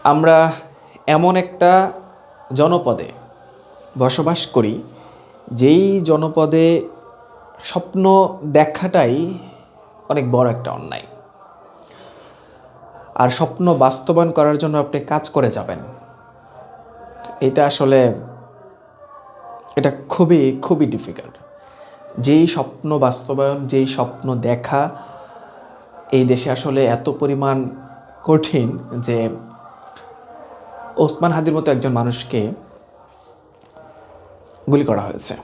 আমরা এমন একটা জনপদে বসবাস করি, যেই জনপদে স্বপ্ন দেখাটাই অনেক বড় একটা অন্যায়। আর স্বপ্ন বাস্তবায়ন করার জন্য আপনি কাজ করে যাবেন, এটা খুবই খুবই ডিফিকাল্ট। যেই স্বপ্ন বাস্তবায়ন, যেই স্বপ্ন দেখা এই দেশে আসলে এত পরিমাণ কঠিন যে ওসমান হাদির মতো একজন মানুষকে গুলি করা হয়েছে।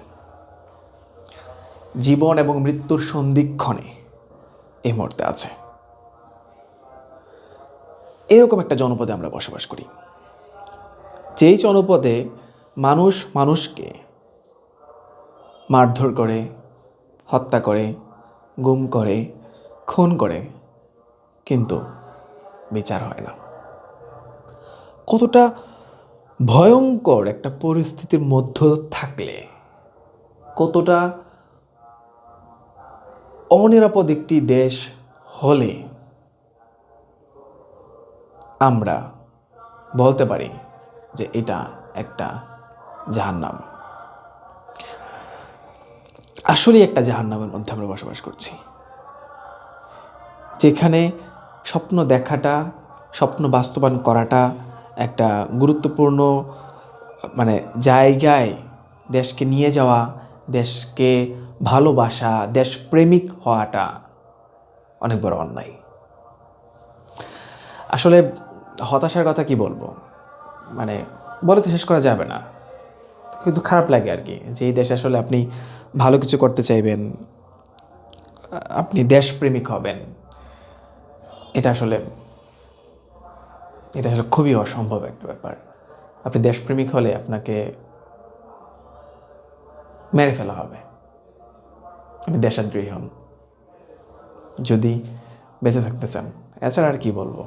জীবন এবং মৃত্যুর সন্ধিক্ষণে এই মুহূর্তে আছে। এরকম একটা জনপদে আমরা বসবাস করি, যেই জনপদে মানুষ মানুষকে মারধর করে, হত্যা করে, গুম করে, খুন করে, কিন্তু বিচার হয় না। কতটা ভয়ঙ্কর একটা পরিস্থিতির মধ্য থাকলে, কতটা অনিরাপদ একটি দেশ হলে আমরা বলতে পারি যে এটা একটা জাহান্নাম। আসলে একটা জাহান্নামের মধ্যে আমরা বসবাস করছি, যেখানে স্বপ্ন দেখাটা, স্বপ্ন বাস্তবায়ন করাটা একটা গুরুত্বপূর্ণ জায়গায় দেশকে নিয়ে যাওয়া, দেশকে ভালোবাসা, দেশপ্রেমিক হওয়াটা অনেক বড় অন্যায়। আসলে হতাশার কথা কি বলবো, বলে তো শেষ করা যাবে না, কিন্তু খারাপ লাগে আর কি, যে এই দেশে আসলে আপনি ভালো কিছু করতে চাইবেন, আপনি দেশপ্রেমিক হবেন, এটা আসলে খুবই অসম্ভব একটা ব্যাপার। আপনি দেশপ্রেমিক হলে আপনাকে মেরে ফেলা হবে, আপনি দেশদ্রোহী হন যদি বেঁচে থাকতে চান। এছাড়া আর কি বলবো।